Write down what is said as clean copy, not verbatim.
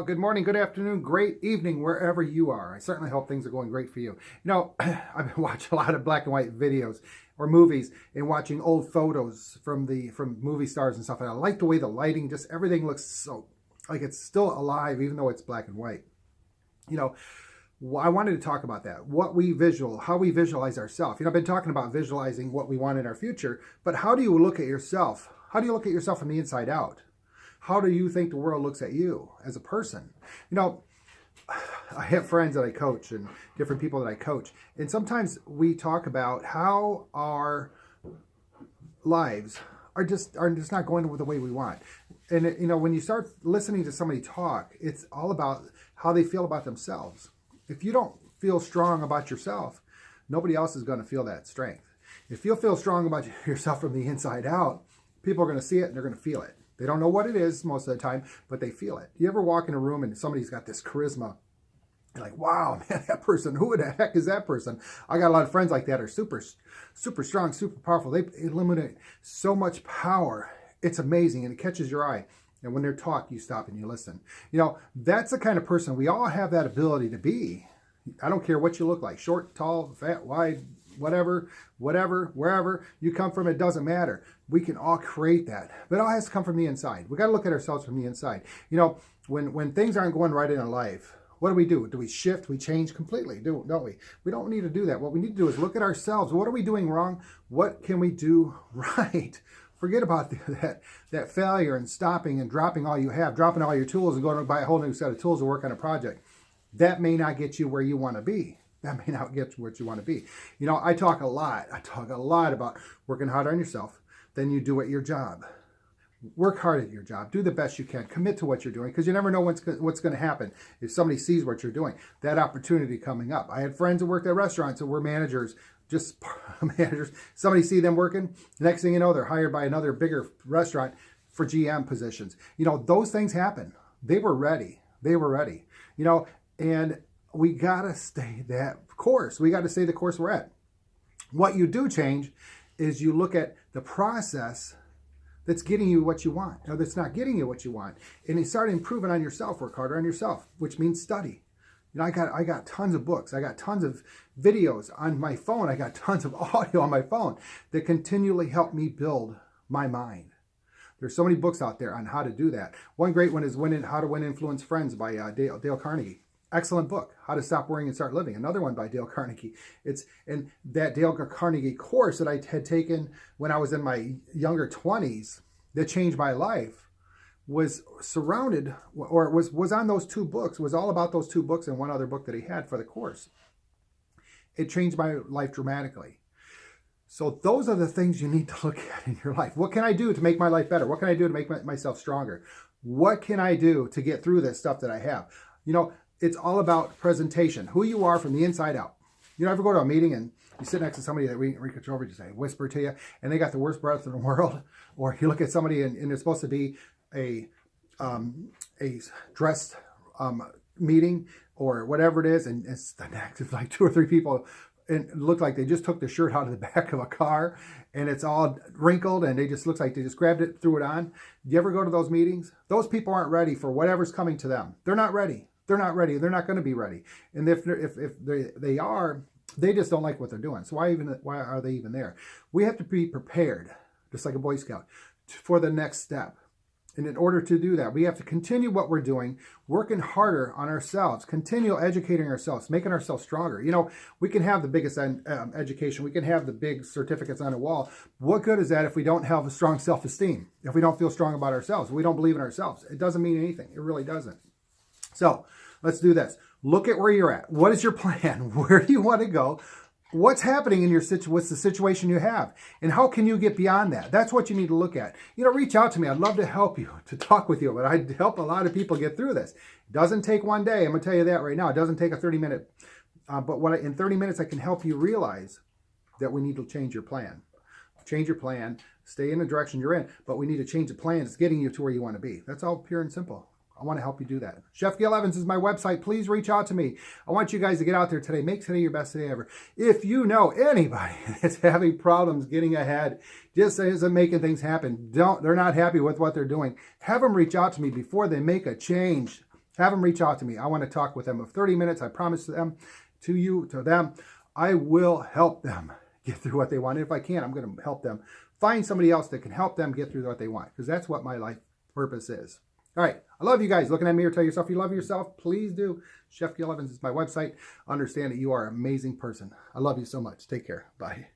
Good morning, good afternoon, great evening, wherever you are. I certainly hope things are going great for you. I've been watching a lot of black and white videos or movies and watching old photos from movie stars and stuff. And I like the way the lighting, just everything looks so like it's still alive, even though it's black and white. You know, I wanted to talk about that. How we visualize ourselves. I've been talking about visualizing what we want in our future, but how do you look at yourself? How do you look at yourself from the inside out? How do you think the world looks at you as a person? I have friends that I coach and different people that I coach. And sometimes we talk about how our lives are just not going the way we want. And when you start listening to somebody talk, it's all about how they feel about themselves. If you don't feel strong about yourself, nobody else is going to feel that strength. If you feel strong about yourself from the inside out, people are going to see it and they're going to feel it. They don't know what it is most of the time, but they feel it. You ever walk in a room and somebody's got this charisma? You're like, wow, man, that person, who the heck is that person? I got a lot of friends like that are super, super strong, super powerful. They eliminate so much power. It's amazing, and it catches your eye. And when they're talk, you stop and you listen. That's the kind of person we all have that ability to be. I don't care what you look like, short, tall, fat, wide, whatever, wherever you come from, it doesn't matter. We can all create that, but it all has to come from the inside. We got to look at ourselves from the inside. When things aren't going right in our life, what do? Do we shift? We change completely, don't we? We don't need to do that. What we need to do is look at ourselves. What are we doing wrong? What can we do right? Forget about that failure and stopping and dropping all you have, dropping all your tools and going to buy a whole new set of tools to work on a project. That may not get you where you want to be. That may not get you what you want to be. I talk a lot about working hard on yourself. Then you do at your job. Work hard at your job. Do the best you can. Commit to what you're doing, because you never know what's going to happen if somebody sees what you're doing. That opportunity coming up. I had friends who worked at restaurants and were managers, just managers. Somebody see them working. The next thing you know, they're hired by another bigger restaurant for GM positions. Those things happen. They were ready. And we got to stay that course. We got to stay the course we're at. What you do change is you look at the process that's getting you what you want, or that's not getting you what you want, and you start improving on yourself. Work harder on yourself, which means study. I got tons of books. I got tons of videos on my phone. I got tons of audio on my phone that continually help me build my mind. There's so many books out there on how to do that. One great one is How to Win Influence Friends by Dale Carnegie. Excellent book, How to Stop Worrying and Start Living. Another one by Dale Carnegie. And that Dale Carnegie course that I had taken when I was in my younger 20s that changed my life was surrounded, or was on those two books, was all about those two books and one other book that he had for the course. It changed my life dramatically. So those are the things you need to look at in your life. What can I do to make my life better? What can I do to make myself stronger? What can I do to get through this stuff that I have? It's all about presentation, who you are from the inside out. Ever go to a meeting and you sit next to somebody that reach over, just say, whisper to you, and they got the worst breath in the world? Or you look at somebody and it's supposed to be a dressed meeting or whatever it is, and it's the next, it's like two or three people, and it look like they just took the shirt out of the back of a car, and it's all wrinkled, and they just looks like they just grabbed it, threw it on. Do you ever go to those meetings? Those people aren't ready for whatever's coming to them. They're not ready. They're not ready. They're not going to be ready. And if they are, they just don't like what they're doing. So why are they even there? We have to be prepared, just like a Boy Scout, for the next step. And in order to do that, we have to continue what we're doing, working harder on ourselves, continue educating ourselves, making ourselves stronger. We can have the biggest education. We can have the big certificates on the wall. What good is that if we don't have a strong self-esteem? If we don't feel strong about ourselves, we don't believe in ourselves. It doesn't mean anything. It really doesn't. So let's do this. Look at where you're at. What is your plan? Where do you want to go? What's happening in your situation? What's the situation you have? And how can you get beyond that? That's what you need to look at. Reach out to me. I'd love to help you, to talk with you. But I help a lot of people get through this. It doesn't take one day. I'm going to tell you that right now. It doesn't take a 30-minute. But in 30 minutes, I can help you realize that we need to change your plan. Change your plan. Stay in the direction you're in. But we need to change the plan. It's getting you to where you want to be. That's all pure and simple. I want to help you do that. Chef Gail Evans is my website. Please reach out to me. I want you guys to get out there today. Make today your best day ever. If you know anybody that's having problems getting ahead, just isn't making things happen, they're not happy with what they're doing, have them reach out to me before they make a change. Have them reach out to me. I want to talk with them of 30 minutes. I promise them, to them, I will help them get through what they want. And if I can, I'm going to help them find somebody else that can help them get through what they want, because that's what my life purpose is. All right. I love you guys. Looking at me or tell yourself you love yourself. Please do. Chef Gil Evans is my website. Understand that you are an amazing person. I love you so much. Take care. Bye.